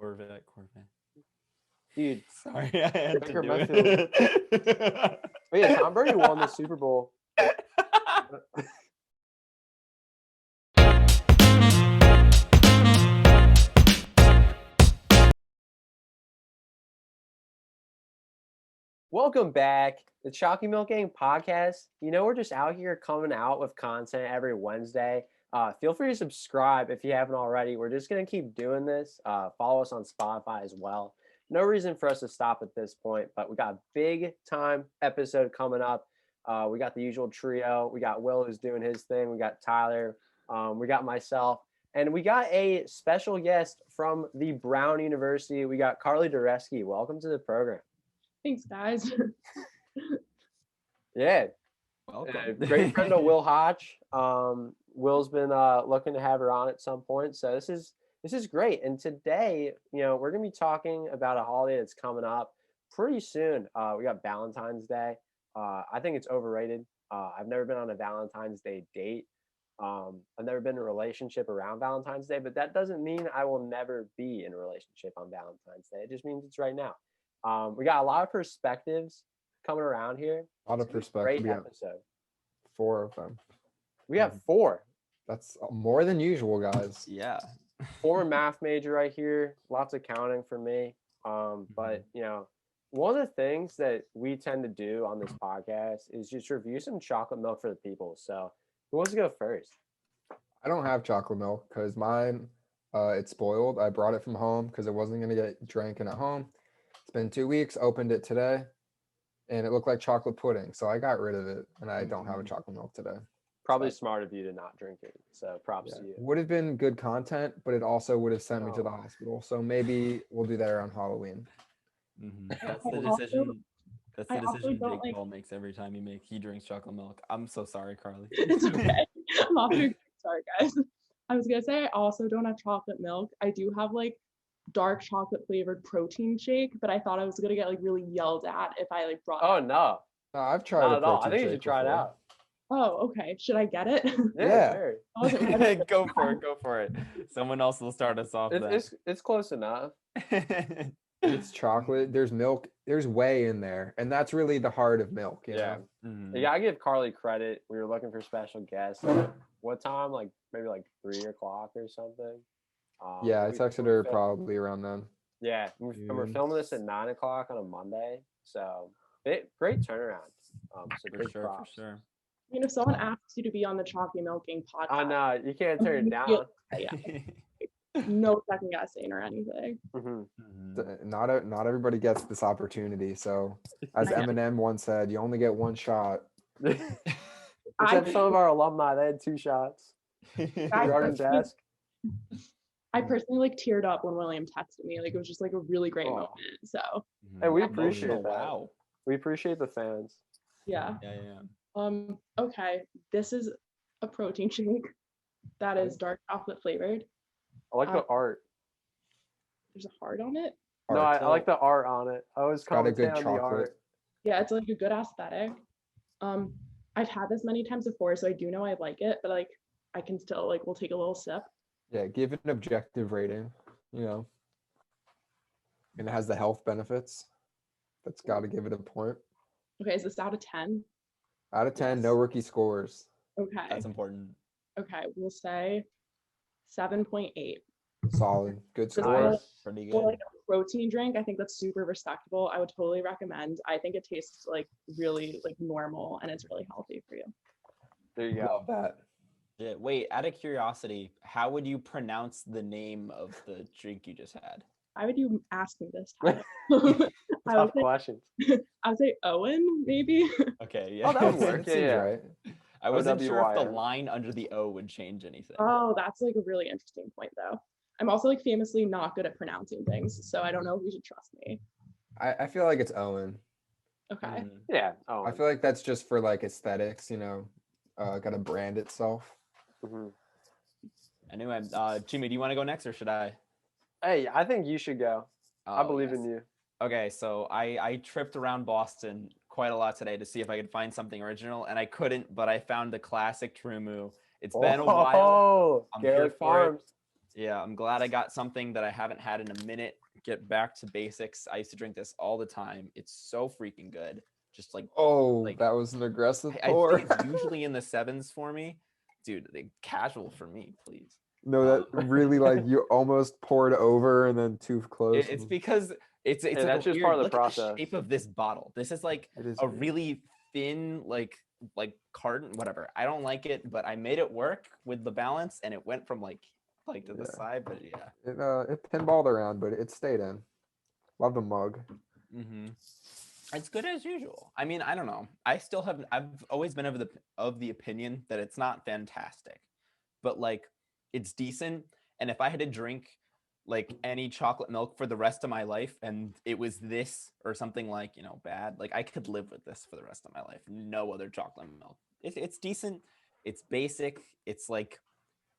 Corvette. Dude, Sorry, I had to Baker do Mayfield. it. Oh yeah, Tom Brady won the Super Bowl. Welcome back, the Chalky Milk Gang podcast. You know, we're just out here coming out with content every Wednesday. Feel free to subscribe if you haven't already. We're just going to keep doing this. Follow us on Spotify as well. No reason for us to stop at this point, but we got a big time episode coming up. We got the usual trio. We got Will, who's doing his thing. We got Tyler. We got myself. And we got a special guest from the Brown University. We got Carly Dureski. Welcome to the program. Thanks, guys. Yeah. Welcome. Great friend of Will Hodge. Will's been looking to have her on at some point. So this is great. And today, you know, we're gonna be talking about a holiday that's coming up pretty soon. We got Valentine's Day. I think it's overrated. I've never been on a Valentine's Day date. I've never been in a relationship around Valentine's Day, but that doesn't mean I will never be in a relationship on Valentine's Day. It just means it's right now. We got a lot of perspectives coming around here. A lot of perspective. Great We got episode. 4 of them. We have 4. That's more than usual, guys. Yeah. 4 math major right here. Lots of counting for me. But you know, one of the things that we tend to do on this podcast is just review some chocolate milk for the people. So who wants to go first? I don't have chocolate milk because mine, it's spoiled. I brought it from home because it wasn't going to get drinking at home. It's been 2 weeks, opened it today, and it looked like chocolate pudding. So I got rid of it, and I don't have a chocolate milk today. Probably smart of you to not drink it. So props to you. Would have been good content, but it also would have sent me to the hospital. So maybe we'll do that around Halloween. That's the decision. That's the decision Big Paul makes every time he drinks chocolate milk. I'm so sorry, Carly. It's okay. I'm off to sorry, guys. I was gonna say I also don't have chocolate milk. I do have like dark chocolate flavored protein shake, but I thought I was gonna get like really yelled at if I like brought. Oh no. No, I've tried Not a at all. I protein think you shake should try it before. out. Oh, okay. Should I get it? Yeah. Sure. I wasn't ready. Go for it. Someone else will start us off. It's close enough. It's chocolate. There's milk. There's whey in there, and that's really the heart of milk. You know? Yeah, I give Carly credit. We were looking for special guests. What time? Like maybe like 3 o'clock or something. Yeah, I texted her probably around then. Yeah, and we're filming this at 9 o'clock on a Monday, so great turnaround. So big props. For sure. I mean, if someone asks you to be on the Chalky Milking podcast, I know you can't turn it down. Yeah. No second guessing or anything. Not everybody gets this opportunity. So, as Eminem once said, you only get one shot. Except some of our alumni, they had 2 shots. Jordan Desk. I personally like teared up when William texted me. Like it was just like a really great moment. So. And we appreciate that. Wow. We appreciate the fans. Yeah. Yeah. Okay. This is a protein shake that is dark chocolate flavored. I like the art. There's a heart on it. No, I like the art on it. I always commentate on the art. Yeah, it's like a good aesthetic. I've had this many times before, so I do know I like it, but like I can still like we'll take a little sip. Yeah, give it an objective rating, you know. And it has the health benefits. That's got to give it a point. Okay, is this out of 10? Out of 10, no rookie scores. Okay. That's important. Okay, we'll say 7.8. Solid. Good score. Pretty good. For like a protein drink, I think that's super respectable. I would totally recommend. I think it tastes like really like normal and it's really healthy for you. There you go. Love that. Yeah, wait, out of curiosity, how would you pronounce the name of the drink you just had? Why would you ask me this? Tough questions. I would say Owyn, maybe. Okay, yeah. Oh, that would work. Seems Yeah. right. I wasn't sure if the O-W-Y-N. line under the O would change anything. Oh, that's like a really interesting point, though. I'm also like famously not good at pronouncing things, so I don't know if you should trust me. I feel like it's Owyn. Okay. Yeah. Oh. I feel like that's just for like aesthetics, you know, got to brand itself. Anyway, Jimmy, do you want to go next or should I? Hey, I think you should go. I Oh, believe yes. in you. Okay, so I tripped around Boston quite a lot today to see if I could find something original, and I couldn't, but I found the classic TruMoo. It's been a while. Oh, I'm here Garlic for it. Farms. Yeah, I'm glad I got something that I haven't had in a minute. Get back to basics. I used to drink this all the time. It's so freaking good. Just like Oh, that was an aggressive I pour. think it's usually in the 7s for me. Dude, casual for me, please. No, that really like you almost poured over and then too close. It's because it's Hey, like that's a just weird, part of the look at the process. shape of this bottle. This is like It is a weird. really thin like carton, whatever. I don't like it, but I made it work with the balance, and it went from like to the Yeah. side. But yeah, It pinballed around, but it stayed in. Love the mug. it's good as usual. I mean, I don't know. I've always been of the opinion that it's not fantastic, but like it's decent. And if I had to drink like any chocolate milk for the rest of my life and it was this or something like, bad, like I could live with this for the rest of my life. No other chocolate milk. It's decent. It's basic. It's like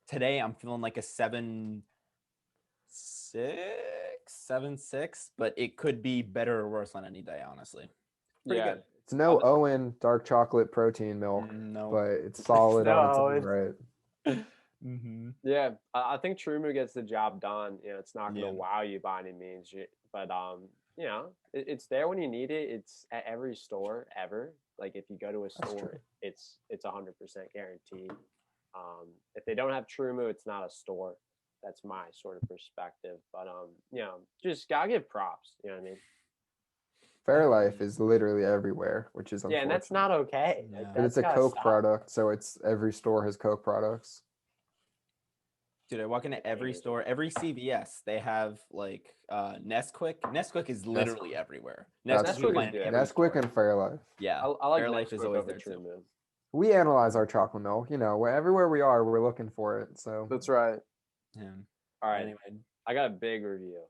today I'm feeling like a 7.6, but it could be better or worse on any day, honestly. Pretty good. It's no Owyn dark chocolate protein milk, No. but it's solid No on its Owyn. own right. Yeah, I think TruMoo gets the job done. It's not going to Yeah. wow you by any means, but it's there when you need it. It's at every store ever. Like if you go to a store, true. it's 100% guaranteed. If they don't have TruMoo, it's not a store. That's my sort of perspective. But just gotta give props. You know what I mean? Fairlife is literally everywhere, which is Yeah, unfortunate. and that's not okay. Yeah. Like, But it's a that's gotta Coke stop. product, so it's every store has Coke products. Dude, I walk into every store, every CVS, they have like Nesquik. Nesquik is literally everywhere. That's Nesquik, true. you find Good. every Nesquik store. and Fairlife. Yeah, I like Fairlife is Nesquik always over there too. TruMoo. We analyze our chocolate milk. Everywhere we are, we're looking for it. So That's right. Yeah. All right. Anyway, I got a big review.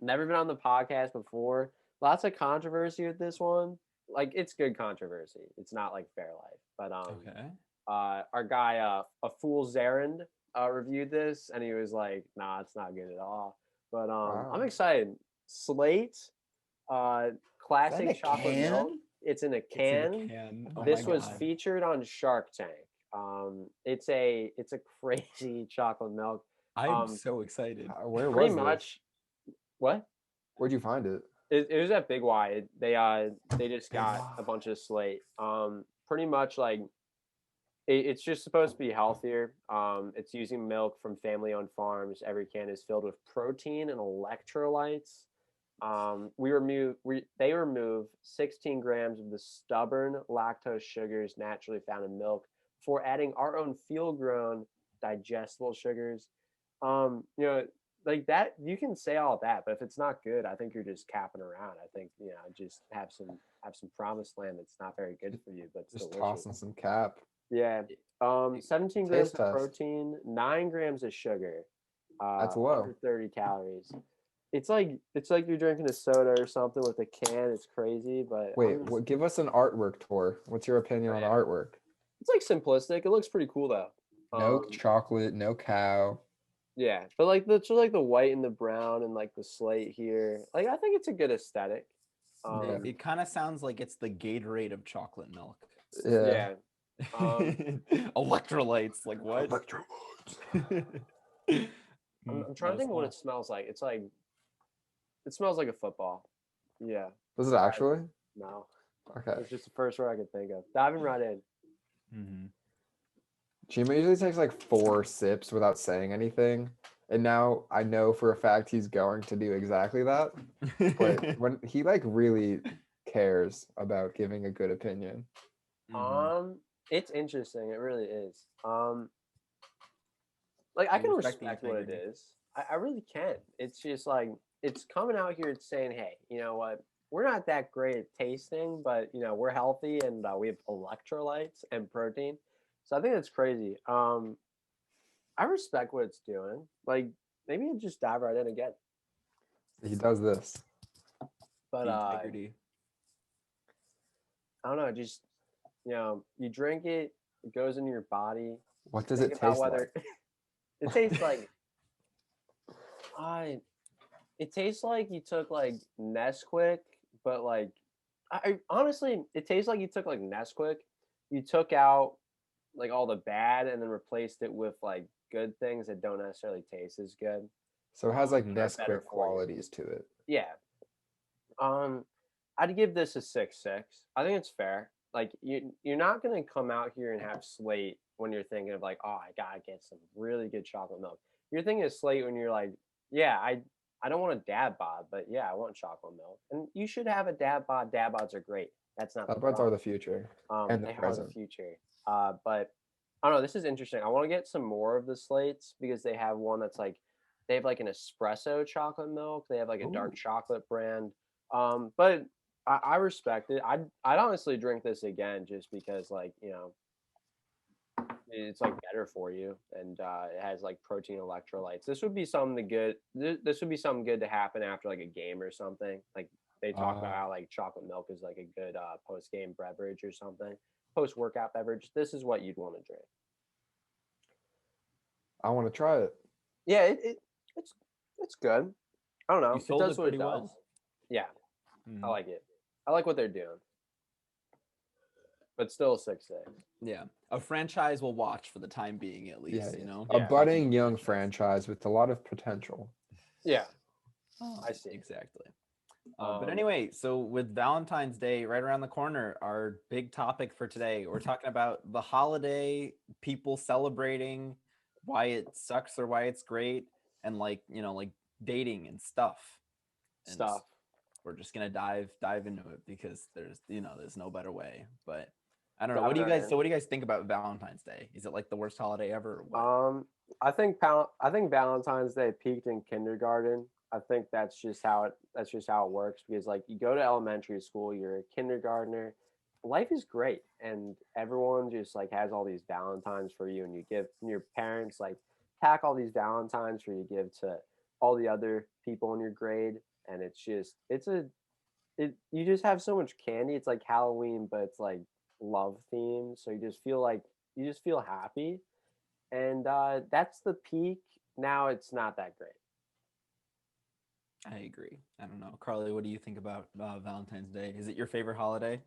Never been on the podcast before. Lots of controversy with this one. Like it's good controversy. It's not like Fairlife, but okay. our guy a fool's errand reviewed this and he was like, "Nah, it's not good at all." But Wow. I'm excited. Slate, classic a chocolate can? milk. It's in a can. It's in a can. Oh This my was God. featured on Shark Tank. It's a crazy chocolate milk. I'm so excited. Where Pretty was this? much. What? Where'd you find it? It was at Big Y. They just Big got Y. a bunch of Slate. Pretty much like it's just supposed to be healthier. It's using milk from family-owned farms. Every can is filled with protein and electrolytes. They remove 16 grams of the stubborn lactose sugars naturally found in milk before adding our own field-grown digestible sugars. Like that, you can say all that, but if it's not good, I think you're just capping around. I think just have some promised land that's not very good for you, but it's Just delicious. tossing some cap. Yeah. 17 grams Taste of test. protein, 9 grams of sugar. That's low. 130 calories. It's like you're drinking a soda or something with a can. It's crazy, but Wait, give us an artwork tour. What's your opinion on the artwork? it's like simplistic. It looks pretty cool though. No chocolate, no cow. Yeah, but like the white and the brown and like the slate here, like I think it's a good aesthetic. It kind of sounds like it's the Gatorade of chocolate milk. Yeah. Electrolytes, like what? I'm trying to think of what it smells like. It smells like a football. Yeah. Was it actually? No. Okay. It's just the first word I could think of. Diving right in. Chima usually takes like 4 sips without saying anything. And now I know for a fact he's going to do exactly that. But when he like really cares about giving a good opinion. It's interesting. It really is. Like I can respect what it is. I really can. It's just like it's coming out here. It's saying, hey, you know what? We're not that great at tasting, but we're healthy and we have electrolytes and protein. So I think that's crazy. I respect what it's doing. Like maybe it just dive right in again. He does this. But integrity. I don't know. Just you drink it, it goes into your body. What does it taste like? It tastes like it tastes like you took like Nesquik, but like I honestly, it tastes like you took like Nesquik, you took out like all the bad and then replaced it with like good things that don't necessarily taste as good. So it has like They're better Nesquik for you. qualities to it. Yeah. I'd give this a 6.6. I think it's fair. Like you're not gonna come out here and have Slate when you're thinking of like, oh, I gotta get some really good chocolate milk. You're thinking of Slate when you're like, yeah, I don't want a dad bod, but yeah, I want chocolate milk. And you should have a dad bod. Dad bods are great. That's not the Dad bods are problem. the future and the They are the present. future. But I don't know. This is interesting. I want to get some more of the Slates because they have one that's like they have like an espresso chocolate milk. They have like a dark Ooh. chocolate brand. But I respect it. I'd honestly drink this again just because like it's like better for you and it has like protein electrolytes. This would be something good. This would be something good to happen after like a game or something. Like they talk about how like chocolate milk is like a good post game beverage or something, post workout beverage. This is what you'd want to drink. I want to try it. Yeah, it's good. I don't know. You It sold does it what it pretty does. well. Yeah, Mhm. I like it. I like what they're doing. But still a 6.6. Yeah, a franchise we'll watch for the time being, at least. Yeah, You know, a Yeah. budding young franchise with a lot of potential. Yeah, Oh, I see. exactly. But Um, anyway, so with Valentine's Day right around the corner, our big topic for today, we're talking about the holiday, people celebrating, why it sucks or why it's great, and like like dating and stuff. And stuff. we're just gonna dive into it because there's no better way. But I don't know. Dive What do you right guys? in. So what do you guys think about Valentine's Day? Is it like the worst holiday ever? Or what? I think Valentine's Day peaked in kindergarten. I think that's just how it works because like you go to elementary school, you're a kindergartner. Life is great and everyone just like has all these Valentines for you and you give and your parents like pack all these Valentines for you to give to all the other people in your grade and you just have so much candy. It's like Halloween, but it's like love themed. So you just feel happy and that's the peak. Now it's not that great. I agree. I don't know, Carly. What do you think about Valentine's Day? Is it your favorite holiday?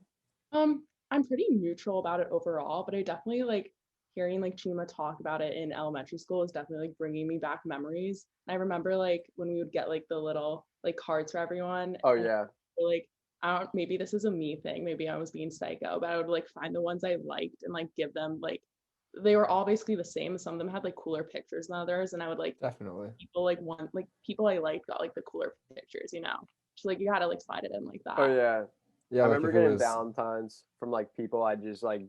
I'm pretty neutral about it overall, but I definitely like hearing like Chima talk about it in elementary school is definitely like bringing me back memories. And I remember like when we would get like the little like cards for everyone. Oh and yeah. like I don't maybe this is a me thing, maybe I was being psycho, but I would like find the ones I liked and like give them like they were all basically the same. Some of them had like cooler pictures than others, and I would like Definitely. people I liked got like the cooler pictures, Just like you gotta like slide it in like that. Oh yeah. Yeah, I like remember if it getting was Valentines from like people I just like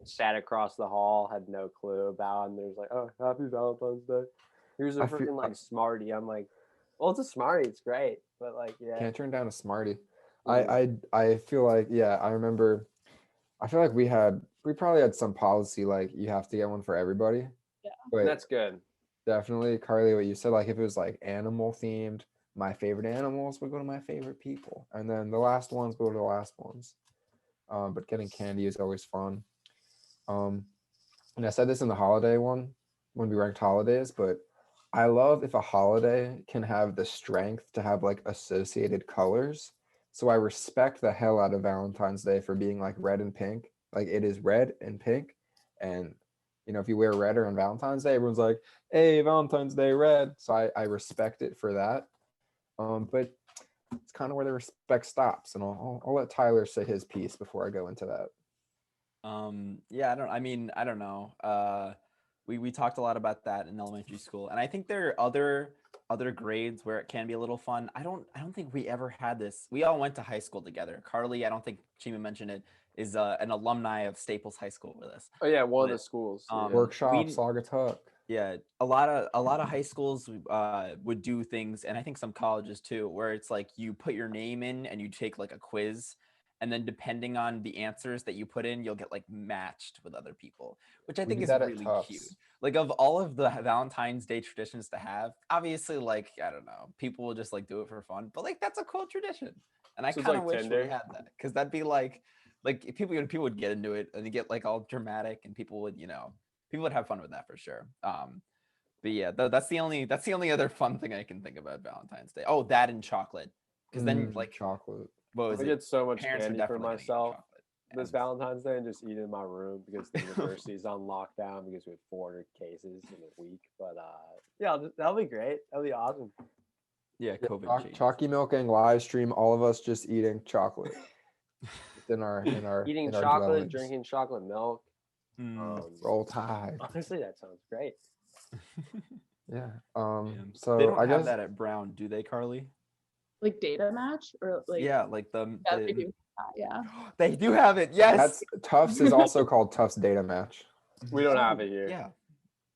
sat across the hall, had no clue about, and there's like, oh, happy Valentine's Day. Here's a I feel- freaking like Smartie. I'm like, well, it's a Smartie, it's great, but like, yeah. can't turn down a Smartie. Mhm. I feel like I remember. I feel like we probably had some policy like you have to get one for everybody. Yeah. But That's good. definitely, Carly, what you said, like if it was like animal themed, my favorite animals would go to my favorite people, and then the last ones go to the last ones. But getting candy is always fun. Um, and I said this in the holiday one when we ranked holidays, but I love if a holiday can have the strength to have like associated colors. So I respect the hell out of Valentine's Day for being like red and pink. Like it is red and pink. And if you wear red on Valentine's Day, everyone's like, hey, Valentine's Day red. So I respect it for that. But it's kind of where the respect stops. And I'll let Tyler say his piece before I go into that. Yeah, I don't know. We talked a lot about that in elementary school, and I think there are other grades where it can be a little fun. I don't think we ever had this. We all went to high school together. Carly, I don't think Chima mentioned it, is an alumni of Staples High School with us. Oh yeah, one of But, the schools. um, Workshop, we Saugatuck. yeah, a lot of high schools would do things, and I think some colleges too, where it's like you put your name in and you take like a quiz, and then depending on the answers that you put in, you'll get like matched with other people, which I We think did is that at really cute. Tufts. Like of all of the Valentine's Day traditions to have, obviously, like I don't know, people will just like do it for fun, but like that's a cool tradition, and I So it's kind of like wish we Tinder? had that because that'd be like if people would get into it and you get like all dramatic, and people would have fun with that for sure. But yeah, that's the only other fun thing I can think about Valentine's Day. Oh, that and chocolate, because then like Chocolate. what was I it? get so much Parents are candy for definitely gonna get myself. chocolate. this Valentine's Day and just eat in my room because the university's on lockdown because we had 400 cases in a week. But yeah, that'll be great. That'll be awesome. Yeah, Yeah, COVID changes. Chalky milking live stream, all of us just eating chocolate in our Eating in our chocolate, dwellings. drinking chocolate milk. Roll Tide. Honestly, that sounds great. Yeah. They So don't I have guess that at Brown, do they, Carly? Like data match or like Yeah, like yeah, they do. Yeah. They do have it. Yes. that's Tufts is also called Tufts Data Match. We don't have it here. Yeah.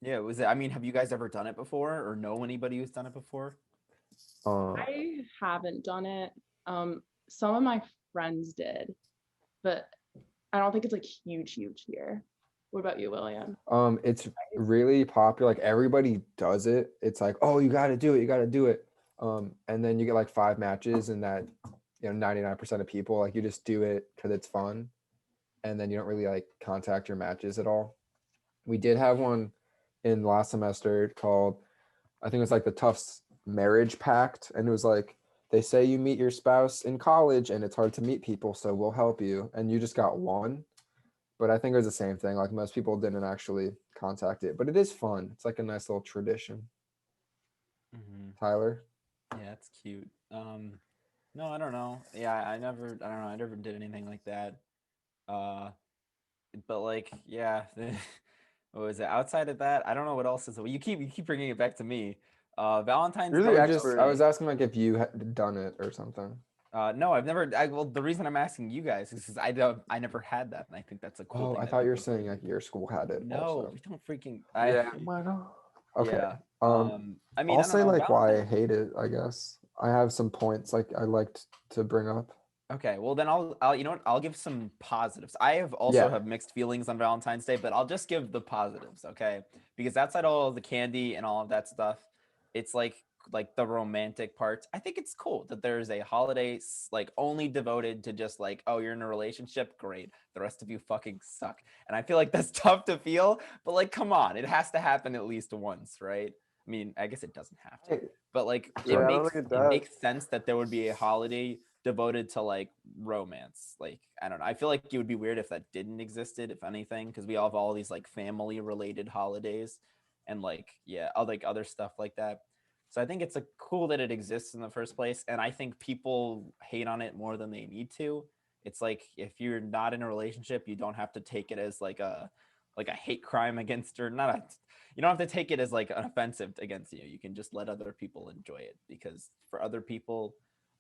Yeah, was it? I mean, have you guys ever done it before, or know anybody who's done it before? I haven't done it. Some of my friends did, but I don't think it's like huge here. What about you, William? It's really popular. Like everybody does it. It's like, oh, you got to do it. You got to do it. And then you get like 5 matches, and that 99% of people like you just do it because it's fun, and then you don't really like contact your matches at all. We did have one in last semester called, I think it was like the Tufts Marriage Pact, and it was like they say you meet your spouse in college and it's hard to meet people, so we'll help you, and you just got one. But I think it was the same thing. Like most people didn't actually contact it, but it is fun. It's like a nice little tradition. Tyler? Yeah, that's cute. No, I don't know. Yeah, I don't know. I never did anything like that. But like, yeah, what was it? Outside of that, I don't know what else is. You keep bringing it back to me. Valentine's You're the Day. expert. I was asking like if you had done it or something. No, I've never. Well, the reason I'm asking you guys is because I never had that, and I think that's a cool Oh, thing. I that thought you were people saying like your school had it. No, also. we don't freaking. Yeah. Oh my god. Okay. Yeah. I mean, I'll I don't say know, like why I Valentine's- hate it. I guess I have some points like I liked to bring up. Okay, well then I'll you know what? I'll give some positives. I have also have mixed feelings on Valentine's Day, but I'll just give the positives, okay? Because outside all of the candy and all of that stuff, it's like the romantic parts. I think it's cool that there's a holiday like only devoted to just like, oh, you're in a relationship, great. The rest of you fucking suck. And I feel like that's tough to feel, but like come on, it has to happen at least once, right? I mean, I guess it doesn't have to, but like Yeah, I it don't makes think it it does. makes sense that there would be a holiday devoted to like romance. Like I don't know, I feel like it would be weird if that didn't existed, if anything, because we all have all these like family related holidays and like like other stuff like that. So I think it's cool that it exists in the first place, and I think people hate on it more than they need to. It's like if you're not in a relationship, you don't have to take it as like a hate crime against, or not a, you don't have to take it as like an offensive against you. You can just let other people enjoy it, because for other people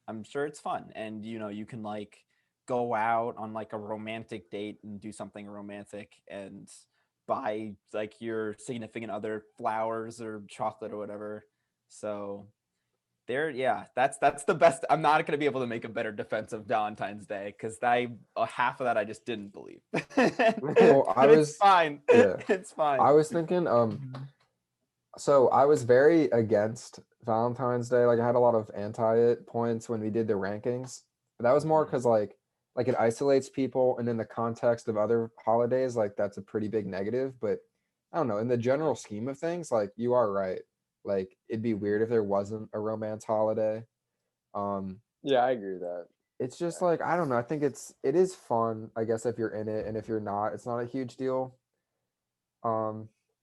I'm sure it's fun, and you can like go out on like a romantic date and do something romantic and buy like your significant other flowers or chocolate or whatever. So that's the best. I'm not going to be able to make a better defense of Valentine's Day because half of that I just didn't believe. Well, It's fine. Yeah. It's fine. I was thinking so I was very against Valentine's Day. Like I had a lot of anti-it points when we did the rankings. But that was more because like it isolates people, and in the context of other holidays, like that's a pretty big negative. But I don't know, in the general scheme of things, like you are right. Like it'd be weird if there wasn't a romance holiday. Yeah, I agree with that. It's just like I don't know. I think it is fun, I guess, if you're in it, and if you're not, it's not a huge deal.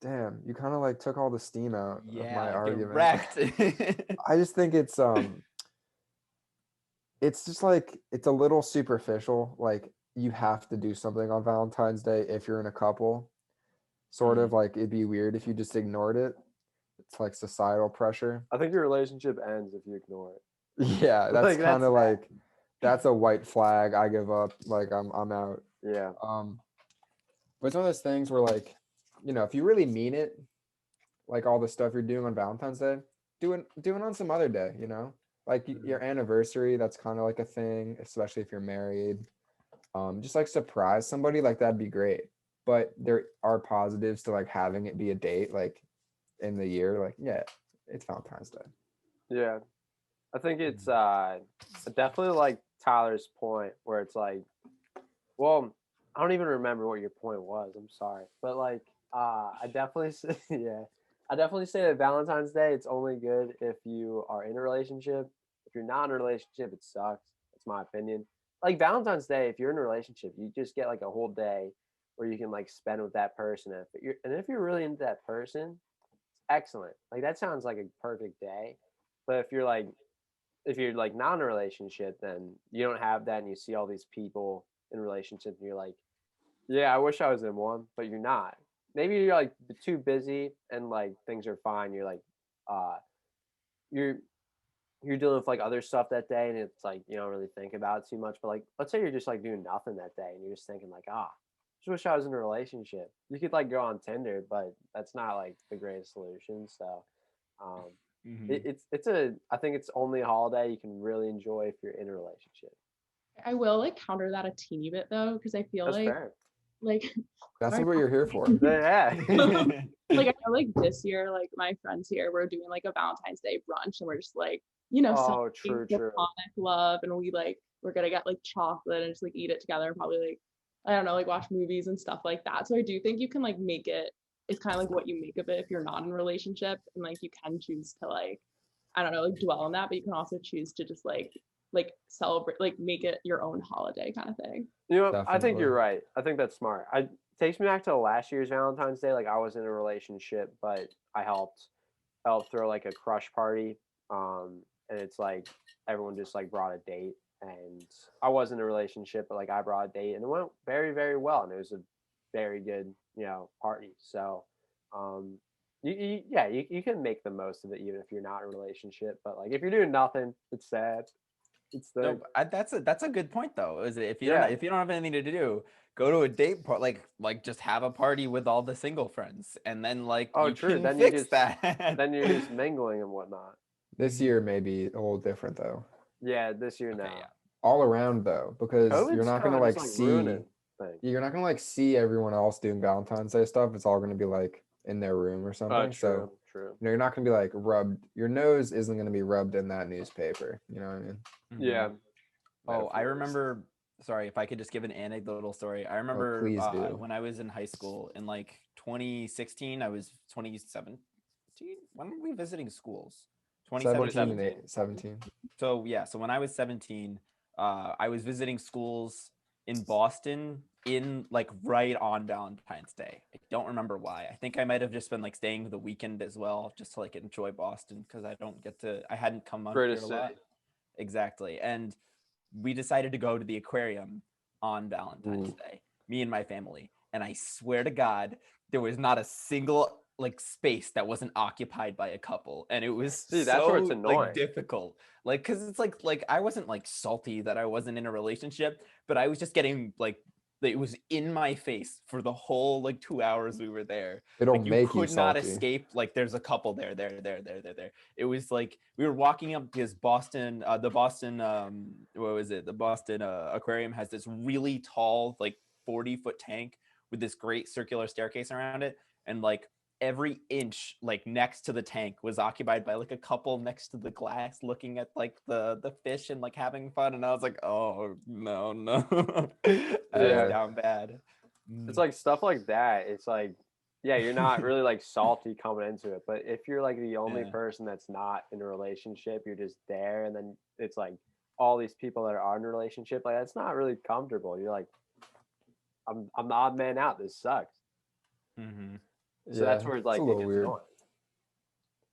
Damn, you kind of like took all the steam out of my get argument. wrecked. I just think it's just like it's a little superficial. Like you have to do something on Valentine's Day if you're in a couple. Sort of like it'd be weird if you just ignored it. It's like societal pressure. I think your relationship ends if you ignore it. Yeah, that's Like, kind of that's like that's a white flag. I give up. Like I'm out. Yeah. But it's one of those things where like, if you really mean it, like all the stuff you're doing on Valentine's Day, do it on some other day, like your anniversary. That's kind of like a thing, especially if you're married. Just like surprise somebody, like that'd be great. But there are positives to like having it be a date, like in the year. Like it's Valentine's Day. Yeah. I think it's definitely like Tyler's point where it's like, well, I don't even remember what your point was. I'm sorry. But like I definitely say that Valentine's Day, it's only good if you are in a relationship. If you're not in a relationship, it sucks. That's my opinion. like Valentine's Day, if you're in a relationship, you just get like a whole day where you can like spend with that person. If you're really into that person, it's excellent. Like that sounds like a perfect day. But if you're like not in a relationship, then you don't have that, and you see all these people in relationships, and you're like, yeah, I wish I was in one, but you're not. Maybe you're like too busy and like things are fine. You're like, uh, you're you're dealing with like other stuff that day, and it's like you don't really think about it too much. But like, let's say you're just like doing nothing that day, and you're just thinking like, just wish I was in a relationship. You could like go on Tinder, but that's not like the greatest solution. So, um, Mhm. I think it's only a holiday you can really enjoy if you're in a relationship. I will like counter that a teeny bit though, because I feel That's fair. like That's sorry. what you're here for. Yeah. Like I know like this year, like my friends here, we're doing like a Valentine's Day brunch and we're just like, Oh, celebrating true. platonic love, and we're gonna get like chocolate and just like eat it together and probably like I don't know, like watch movies and stuff like that. So I do think you can like make it, it's kind of like what you make of it if you're not in a relationship, and like you can choose to like, I don't know, like dwell on that, but you can also choose to just like celebrate, like make it your own holiday kind of thing. You know, I think Definitely. you're right. I think that's smart. Takes me back to last year's Valentine's Day. Like I was in a relationship, but I helped throw like a crush party. And it's like everyone just like brought a date, and I was in a relationship, but like I brought a date, and it went very, very well, and it was a very good, party. So, um, you can make the most of it even if you're not in a relationship. But like if you're doing nothing, it's sad. It's the No, that's a good point though. Is it Yeah. if you don't have anything to do, go to a date part like just have a party with all the single friends, and then like Oh, you true. can Then fix that. then you're just mingling and whatnot. This year may be a little different though. Yeah, this year Okay, now. yeah. All around though, because you're COVID's not kind gonna of just like like see ruining things. you're not gonna like see everyone else doing Valentine's Day stuff. It's all gonna be like in their room or something. So True. you're not gonna be like rubbed. Your nose isn't gonna be rubbed in that newspaper. You know what I mean? Mhm. Yeah. Oh, I Metaphors. remember. Sorry, if I could just give an anecdotal story. I Oh, remember please do. when I was in high school in like 2016. I was 2017. When were we visiting schools? 17 and 2017. 17. So yeah, so when I was 17, I was visiting schools in Boston in like right on Valentine's Day. I don't remember why. I think I might have just been like staying the weekend as well, just to like enjoy Boston because I hadn't come out here Greatest a lot. city. Exactly. And we decided to go to the aquarium on Valentine's Ooh. Day, me and my family. And I swear to God, there was not a single like space that wasn't occupied by a couple, and it was See, that's where it's so annoying. like difficult, like because it's like I wasn't like salty that I wasn't in a relationship, but I was just getting like it was in my face for the whole like 2 hours we were there. It'll Like you make you could not salty. escape. Like there's a couple there. It was like we were walking up because Boston, the Boston, what was it? The Boston aquarium has this really tall, like 40-foot tank with this great circular staircase around it, and like every inch like next to the tank was occupied by like a couple next to the glass looking at like the fish and like having fun, and I was like, oh no. I was Yeah. down bad. It's like stuff like that. It's like, yeah, you're not really like salty coming into it. But if you're like the only Yeah. person that's not in a relationship, you're just there, and then it's like all these people that are in a relationship, like that's not really comfortable. You're like, I'm the odd man out. This sucks. Mm-hmm. So that's where it's like a it little gets weird. annoying.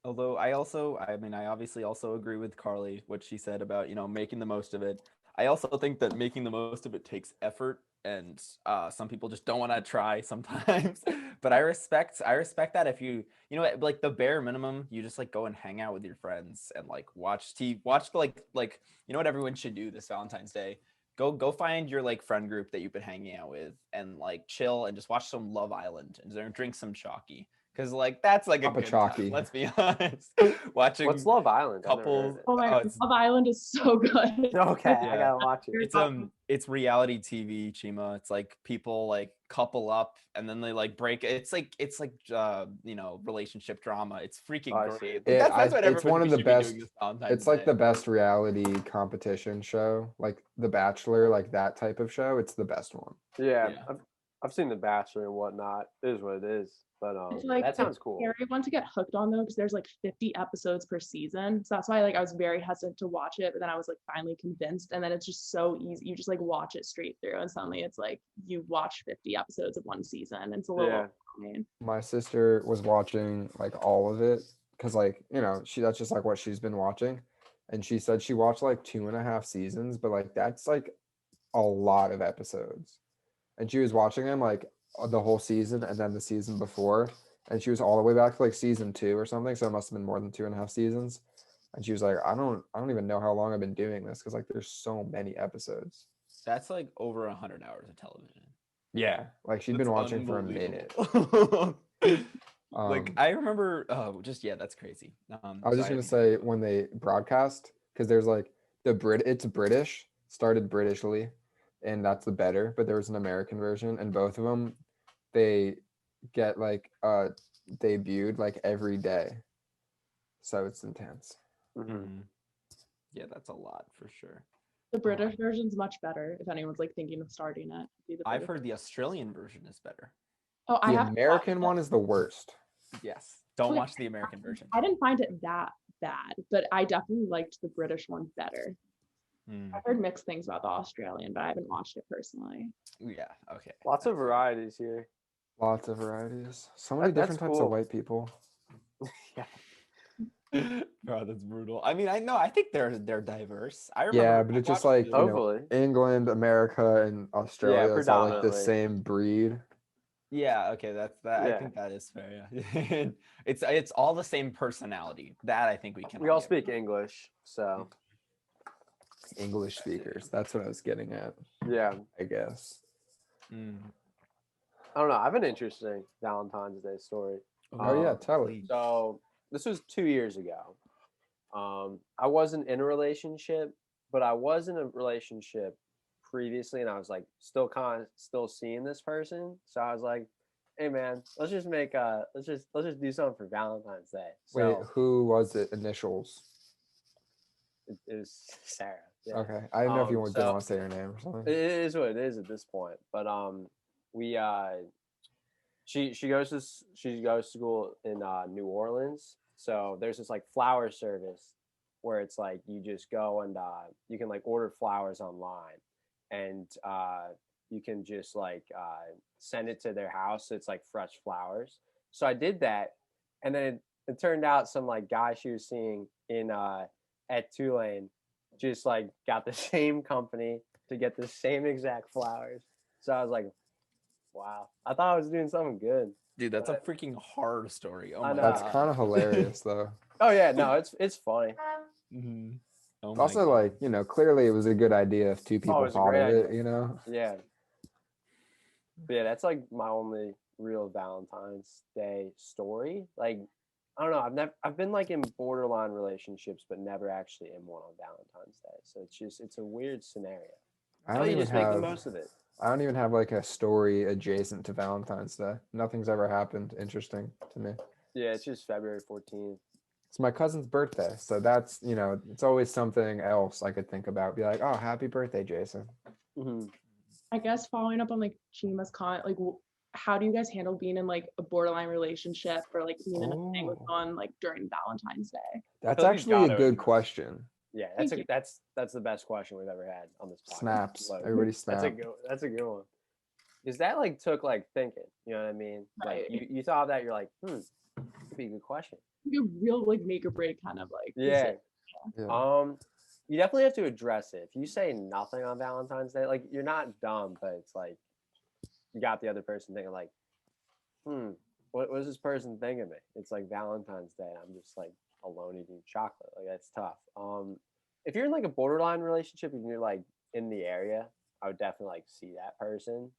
Although I obviously also agree with Carly, what she said about, making the most of it. I also think that making the most of it takes effort, and some people just don't want to try sometimes. But I respect that if like the bare minimum, you just like go and hang out with your friends and like watch TV, watch like what everyone should do this Valentine's Day. Go find your like friend group that you've been hanging out with and like chill and just watch some Love Island and drink some Chalky. Because like that's like a Pop a good Chalky. time. Let's be honest. Watching What's Love Island? I've never heard couples. of it. Oh my God, It's Love Island is so good. Okay, I Yeah. gotta watch it. it's reality TV, Chima. It's like people like couple up and then they like break. It's like relationship drama. It's freaking Oh, I see. great. It- That's what it's one everybody of the should be best. doing this Valentine's It's like Day. the best reality competition show, like The Bachelor, like that type of show. It's the best one. Yeah, Yeah. I've seen The Bachelor and whatnot. It is what it is. But I feel like that it's a sounds cool. scary one to get hooked on though, because there's like 50 episodes per season. So that's why like I was very hesitant to watch it, but then I was like finally convinced. And then it's just so easy. You just like watch it straight through, and suddenly it's like you watch 50 episodes of one season. And it's a little overwhelming. My sister was watching like all of it because like that's just like what she's been watching, and she said she watched like 2.5 seasons, but like that's like a lot of episodes, and she was watching them like the whole season and then the season before, and she was all the way back to like season 2 or something, so it must have been more than 2.5 seasons. And she was like, I don't even know how long I've been doing this because like there's so many episodes. That's like over 100 hours of television. Yeah, like she'd been That's watching for a minute. Like I remember, that's crazy. I was just gonna say when they broadcast, because there's like it's British, started Britishly, and that's the better, but there was an American version, and both of them they get like debuted like every day, so it's intense. Mhm. Yeah, that's a lot for sure. The British version's much better if anyone's like thinking of starting it. I've heard the Australian version is better. Oh, I The have American one is the worst. Yes, don't Wait, watch the American version. I didn't find it that bad, but I definitely liked the British one better. I've heard mixed things about the Australian, but I haven't watched it personally. Yeah, okay. Lots of varieties here. Lots of varieties. So many That's different types cool. of white people. Bro, that's brutal. I mean, I know. I think they're diverse. I remember. Yeah, but it's just like Hopefully. England, America, and Australia. It's all like the predominantly. same breed. Yeah. Okay. That's that. I Yeah. think that is fair. Yeah. it's all the same personality. That I think we can. We all get. speak English, so English speakers. That's what I was getting at. yeah. I guess. I don't know. I have an interesting Valentine's Day story. Oh yeah, tell it. So this was 2 years ago. I wasn't in a relationship, but I was in a relationship previously, and I was like still seeing this person. So I was like, "Hey man, let's just do something for Valentine's Day." So Wait, who was it? Initials. it was Sarah. Yeah. Okay, I didn't know if you didn't so- want to say her name or something. It is what it is at this point. But we she goes to school in New Orleans. So there's this like flower service where it's like you just go and you can like order flowers online, and you can just like send it to their house. So it's like fresh flowers. So I did that, and then it turned out some like guy she was seeing in at Tulane just like got the same company to get the same exact flowers. So I was like, wow, I thought I was doing something good. Dude, that's a freaking horror story. Oh I my know. That's God. kind of hilarious though. Oh yeah, no, it's funny. Mhm. Oh It's my also God. like, clearly it was a good idea if two people it's a thought great of it, idea. Yeah. But yeah, that's like my only real Valentine's Day story. Like, I don't know. I've been like in borderline relationships, but never actually in one on Valentine's Day. So it's a weird scenario. I So don't you even just make the have most of it. I don't even have like a story adjacent to Valentine's Day. Nothing's ever happened interesting to me. Yeah, it's just February 14th. It's my cousin's birthday, so that's it's always something else I could think about. Be like, oh, happy birthday, Jason. Mm-hmm. I guess following up on like Chima's comment, like how do you guys handle being in like a borderline relationship or like being in a thing with someone like during Valentine's Day? That's feel like you actually a gotta good address it. question. Yeah, Thank you. that's the best question we've ever had on this podcast. Snaps. Like, Everybody snaps. That's a good one. Because that like took like thinking, you know what I mean? Like Right. you thought of that, you're like, could be a good question. Like a real like make or break kind of like Yeah. Yeah. You definitely have to address it. If you say nothing on Valentine's Day, like you're not dumb, but it's like you got the other person thinking like, what was this person thinking of me? It's like Valentine's Day, and I'm just like alone eating chocolate. Like that's tough. If you're in like a borderline relationship and you're like in the area, I would definitely like see that person.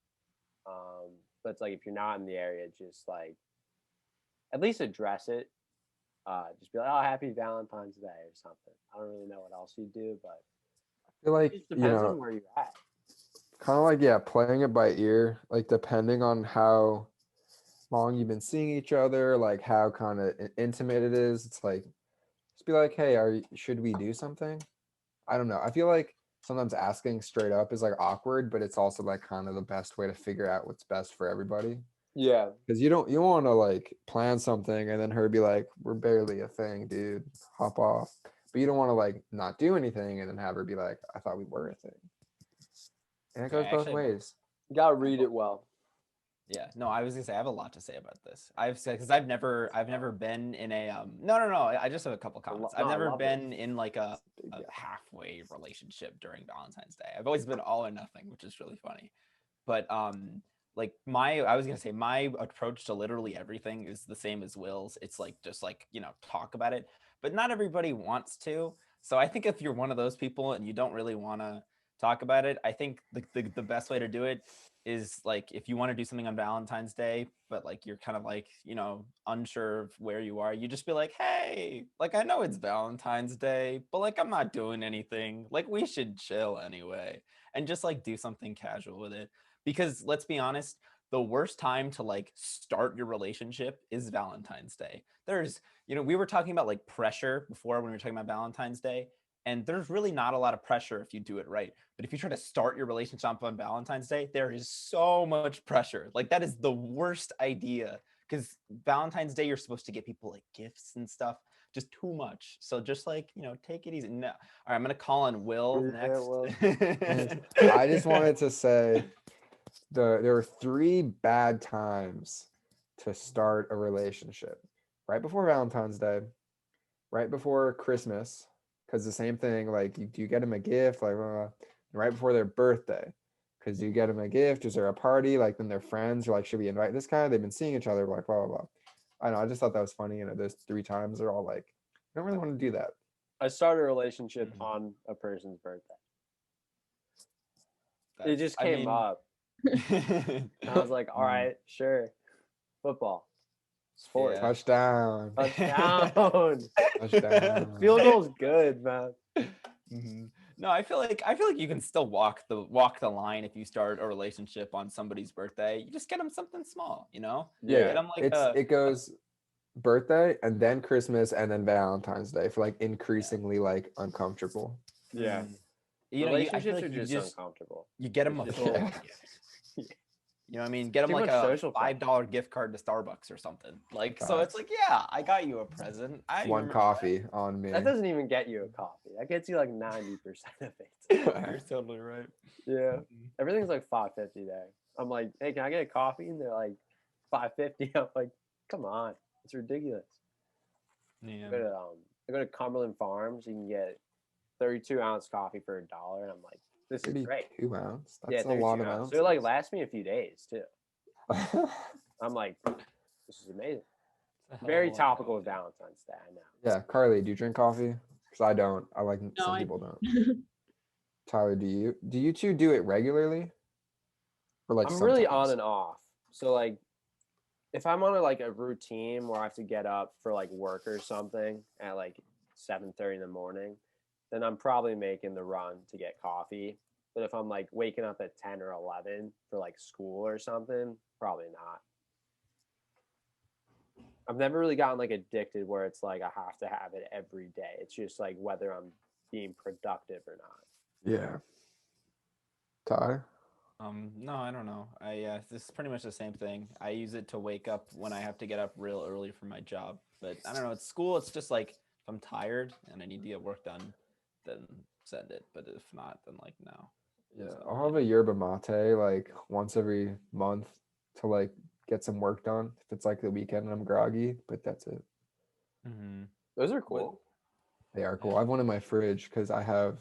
But it's like if you're not in the area, just like at least address it. Just be like, oh, happy Valentine's Day or something. I don't really know what else you do, but I feel like it just depends on where you're at. kind of like playing it by ear, like depending on how long you've been seeing each other, like how kind of intimate it is. It's like just be like, hey, should we do something? I don't know. I feel like sometimes asking straight up is like awkward, but it's also like kind of the best way to figure out what's best for everybody. Yeah. Because you want to like plan something and then her be like, we're barely a thing, dude. Hop off. But you don't want to like not do anything and then have her be like, I thought we were a thing. And it Yeah, goes both actually, ways. You gotta read it well. Yeah, no, I was gonna say I have a lot to say about this. I've said because I've never been in a no. I just have a couple comments. I've no, I never love been in like a Big guy. halfway relationship during Valentine's Day. I've always been all or nothing, which is really funny. But like I was gonna say my approach to literally everything is the same as Will's. It's like just like talk about it, but not everybody wants to. So I think if you're one of those people and you don't really want to talk about it, I think the best way to do it is like if you want to do something on Valentine's Day, but like you're kind of like, unsure of where you are, you just be like, hey, like I know it's Valentine's Day, but like I'm not doing anything. Like we should chill anyway. And just like do something casual with it. Because let's be honest, the worst time to like start your relationship is Valentine's Day. There's, we were talking about like pressure before when we were talking about Valentine's Day. And there's really not a lot of pressure if you do it right. But if you try to start your relationship on Valentine's Day, there is so much pressure. Like that is the worst idea because Valentine's Day, you're supposed to get people like gifts and stuff, just too much. So just like, take it easy. No. All right, I'm going to call on Will next. Will. And I just wanted to say there were 3 bad times to start a relationship. Right before Valentine's Day, right before Christmas, because the same thing, like you get them a gift, like right before their birthday, because you get them a gift. Is there a party? Like then their friends are like, should we invite this guy? They've been seeing each other, like blah blah blah. I know. I just thought that was funny. Those 3 times they're all like, I don't really want to do that. I started a relationship on a person's birthday. It just came up. I was like, all right, sure. Football. Sports. Yeah. Touchdown. Touchdown. Touchdown. Field goal's good, man. No, I feel like you can still walk the line if you start a relationship on somebody's birthday. You just get them something small, Yeah, Get them like it goes birthday and then Christmas and then Valentine's Day for like increasingly like uncomfortable. Yeah. Relationships are just uncomfortable. You get them a full gift. You know what I mean? Get them Too like much a $5 gift card to Starbucks or something. Like, so it's like, yeah, I got you a present. One coffee on me. That doesn't even get you a coffee. That gets you like 90% of it. You're totally right. Yeah. Everything's like $5.50 there. I'm like, hey, can I get a coffee? And they're like $5.50. I'm like, come on. It's ridiculous. Yeah. I go to Cumberland Farms. You can get 32-ounce coffee for $1. And I'm like, this is great. 2 ounces. That's a 32 lot of ounces. ounces. So it like lasts me a few days too. I'm like, this is amazing. Very topical with Valentine's Day, I know. Yeah, Carly, do you drink coffee? Because I don't. I like some I people don't. Tyler, do you? Do you 2 do it regularly? Or like I'm really on sometimes? and off. So like, if I'm on a routine where I have to get up for like work or something at like 7:30 in the morning, then I'm probably making the run to get coffee. But if I'm like waking up at 10 or 11 for like school or something, probably not. I've never really gotten like addicted where it's like I have to have it every day. It's just like whether I'm being productive or not. Yeah. Ty? No, I don't know. This is pretty much the same thing. I use it to wake up when I have to get up real early for my job. But I don't know. At school, it's just like if I'm tired and I need to get work done, then send it. But if not, then like no. Yeah, So, I'll have a yerba mate like once every month to like get some work done. If it's like the weekend and I'm groggy, but that's it. Those are cool. They are cool. Yeah. I have one in my fridge because I have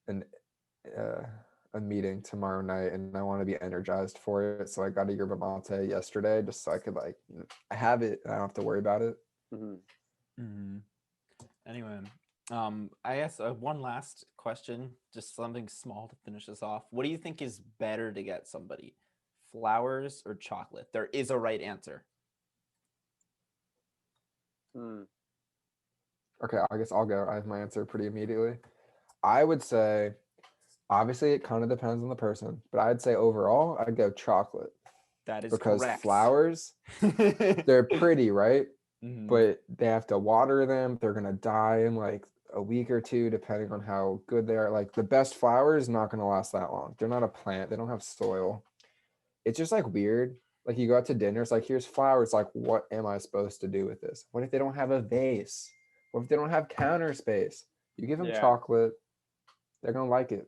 a meeting tomorrow night and I want to be energized for it. So I got a yerba mate yesterday just so I could like I have it and I don't have to worry about it. Anyway, I guess one last question, just something small to finish this off. What do you think is better to get somebody, flowers or chocolate? There is a right answer. Okay, I guess I'll go. I have my answer pretty immediately. I would say, obviously, it kind of depends on the person, but I'd say overall, I'd go chocolate. That is because correct. Flowers, they're pretty, right? Mhm. But they have to water them. They're gonna die in like a week or two, depending on how good they are. Like the best flower is not going to last that long. They're not a plant. They don't have soil. It's just like weird. Like you go out to dinner, it's like, here's flowers. Like, what am I supposed to do with this? What if they don't have a vase? What if they don't have counter space? You give them Yeah. chocolate, they're going to like it.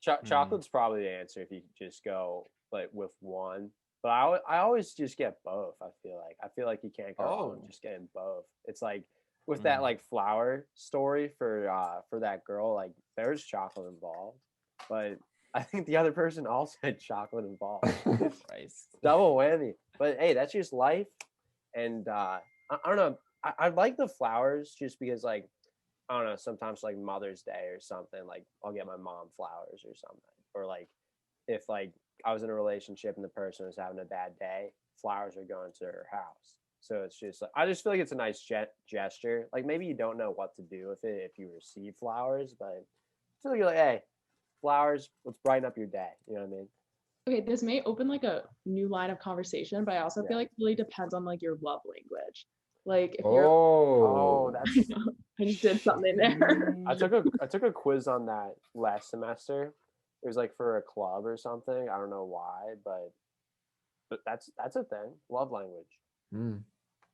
Chocolate's probably the answer if you just go like with one. But I always just get both. I feel like you can't go wrong just getting both. It's like with that like flower story for that girl, like there's chocolate involved, but I think the other person also had chocolate involved. Christ. Double whammy. But hey, that's just life. And I don't know. I like the flowers just because like I don't know, sometimes like Mother's Day or something, like I'll get my mom flowers or something. Or like if like I was in a relationship and the person was having a bad day, flowers are going to her house. So it's just like I just feel like it's a nice gesture. Like maybe you don't know what to do with it if you receive flowers, but I feel like you're like, hey, flowers, let's brighten up your day. You know what I mean? Okay, this may open like a new line of conversation, but I also feel like it really depends on like your love language. Like if you're That's I just did something there. I took a quiz on that last semester. It was like for a club or something. I don't know why, but that's a thing. Love language.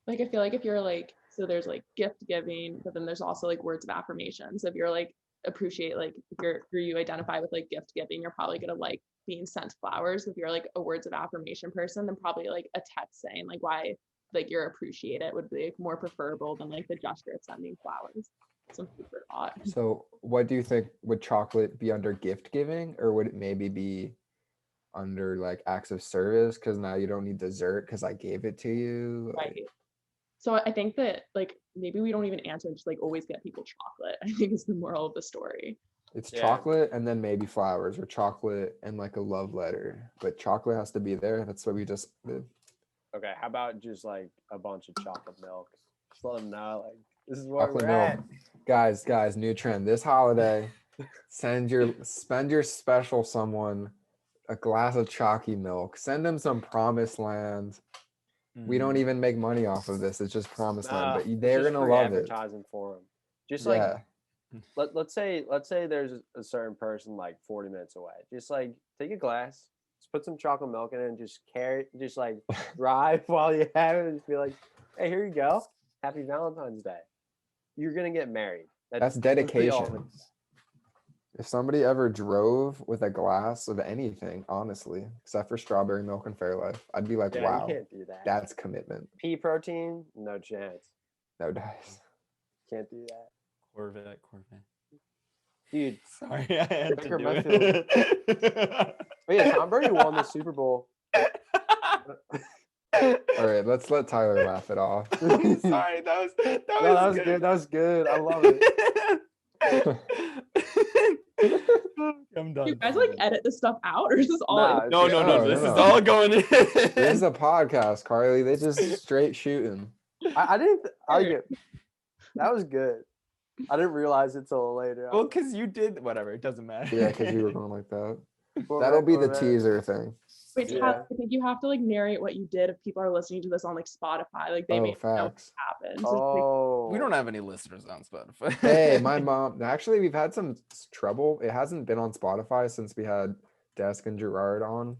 Like I feel like if you're like, so there's like gift giving, but then there's also like words of affirmation. So if you're like appreciate, like if you identify with like gift giving, you're probably gonna like being sent flowers. If you're like a words of affirmation person, then probably like a text saying like why like you're appreciated would be like, more preferable than like the gesture of sending flowers. Some food for thought. So what do you think, would chocolate be under gift giving, or would it maybe be under like acts of service, because now you don't need dessert because I gave it to you? Right. So I think that like maybe we don't even answer, just like always get people chocolate. I think is the moral of the story. It's chocolate and then maybe flowers, or chocolate and like a love letter, but chocolate has to be there. That's what we just did. Okay, how about just like a bunch of chocolate milk? Just let them know like this is where Chocolate we're milk. at. Guys, new trend this holiday. Spend your special someone a glass of chalky milk. Send them some promised land. We don't even make money off of this. It's just promised land, but they're gonna love it. Advertising for them. Just like let's say there's a certain person like 40 minutes away. Just like take a glass, just put some chocolate milk in it, and just carry it, just like drive while you have it, and just be like, hey, here you go. Happy Valentine's Day. You're gonna get married. That's dedication. If somebody ever drove with a glass of anything, honestly, except for strawberry milk and Fairlife, I'd be like, wow, you can't do that. That's commitment. Pea protein, no chance. No dice. Can't do that. Corvette. Dude, sorry, I had to Baker do Mayfield. it. Oh yeah, Tom Brady won the Super Bowl. All right, let's let Tyler laugh it off. Sorry, that was good. That was good. I love it. I'm done. You guys like edit this stuff out, or is this all? Nah, No. This is all going in. This is a podcast, Carly. They just straight shooting. I didn't. That was good. I didn't realize it till later. Well, because you did whatever. It doesn't matter. Yeah, because you were going like that. That'll be the teaser thing. Wait, I think you have to like narrate what you did if people are listening to this on like Spotify. Like they may know what happened. Oh, we don't have any listeners on Spotify. Hey, my mom. Actually, we've had some trouble. It hasn't been on Spotify since we had Desk and Gerard on.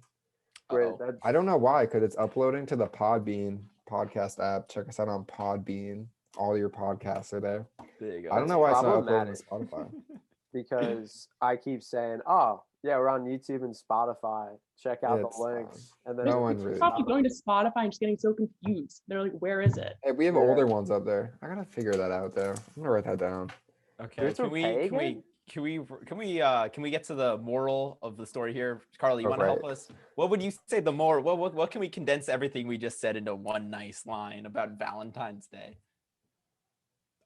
Great. I don't know why, because it's uploading to the Podbean podcast app. Check us out on Podbean. All your podcasts are there. There you go. I don't know why it's not uploading to Spotify. Because I keep saying, "Oh, yeah, we're on YouTube and Spotify. Check out the links." And then no one really. Probably going to Spotify and just getting so confused. They're like, "Where is it?" Hey, we have older ones up there. I gotta figure that out though. I'm gonna write that down. Okay. Can we get to the moral of the story here, Carly? You want to help us? What would you say the moral? What can we condense everything we just said into one nice line about Valentine's Day?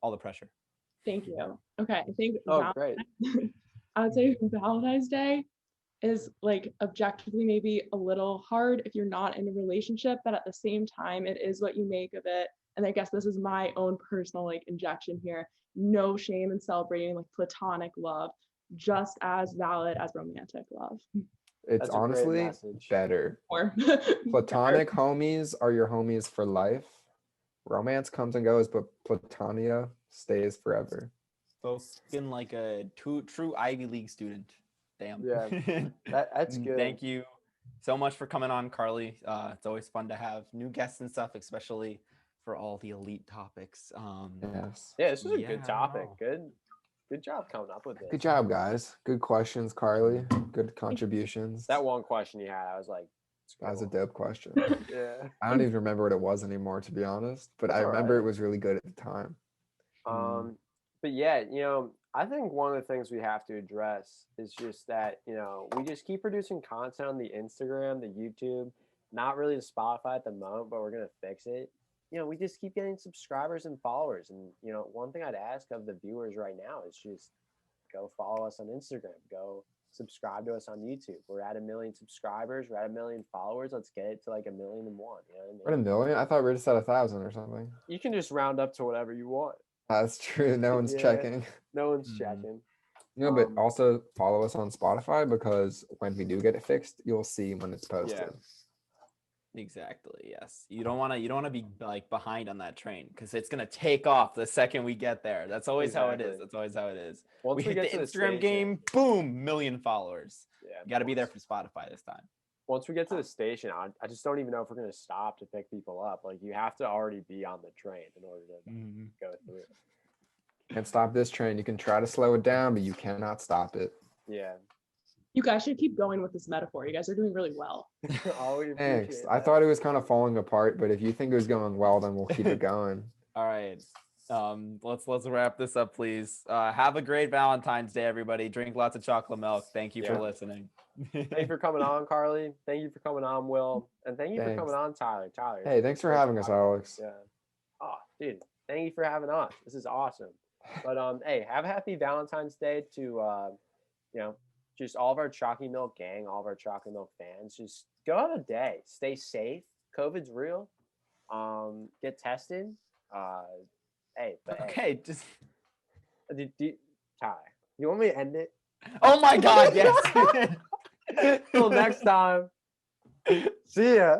All the pressure. Thank you. Okay, I think great. I would say Valentine's Day is like objectively maybe a little hard if you're not in a relationship, but at the same time, it is what you make of it. And I guess this is my own personal like injection here. No shame in celebrating like platonic love, just as valid as romantic love. It's honestly better. Or Platonic homies are your homies for life. Romance comes and goes, but platonia stays forever. Spoken like a true Ivy League student. Damn. Yeah, that's good. Thank you so much for coming on, Carly. It's always fun to have new guests and stuff, especially for all the elite topics. Yes. Yeah, this was a Yeah, I good don't topic. know. Good job coming up with this. Good job, guys. Good questions, Carly. Good contributions. That one question you had, I was like, That was a scroll. dope question. Yeah. I don't even remember what it was anymore, to be honest. But That's I all remember right. it was really good at the time. But yeah, I think one of the things we have to address is just that, we just keep producing content on the Instagram, the YouTube, not really the Spotify at the moment, but we're going to fix it. We just keep getting subscribers and followers. And, one thing I'd ask of the viewers right now is just go follow us on Instagram, go subscribe to us on YouTube. We're at 1 million subscribers, we're at 1 million followers. Let's get it to like 1,000,001. You know what I mean? We're at 1 million? I thought we were just at 1,000 or something. You can just round up to whatever you want. That's true. No one's Yeah. checking. No one's checking. But also follow us on Spotify because when we do get it fixed, you'll see when it's posted. Yeah. Exactly. Yes. You don't want to be like behind on that train because it's gonna take off the second we get there. That's always how it is. Exactly. That's always how it is. Once we hit get the to Instagram station- game, boom, million followers. Yeah, You got to be there for Spotify this time. Once we get to the station, I just don't even know if we're gonna stop to pick people up. Like you have to already be on the train in order to go through it. Can't stop this train. You can try to slow it down, but you cannot stop it. Yeah. You guys should keep going with this metaphor. You guys are doing really well. Always Thanks. appreciate I that. thought it was kind of falling apart, but if you think it was going well, then we'll keep it going. All right. Let's wrap this up, please. Have a great Valentine's Day, everybody. Drink lots of chocolate milk. Thank you for listening. Thank you for coming on, Carly. Thank you for coming on, Will. And thank you for Thanks. coming on, Tyler. Tyler. Hey, thanks for having us, Alex. Yeah. Oh, dude. Thank you for having us. This is awesome. But hey, have a happy Valentine's Day to just all of our Chalky Milk gang, all of our Chalky Milk fans. Just go have a day. Stay safe. COVID's real. Get tested. Hey, but Okay, just Tyler, you want me to end it? oh my God, yes. Till next time. See ya.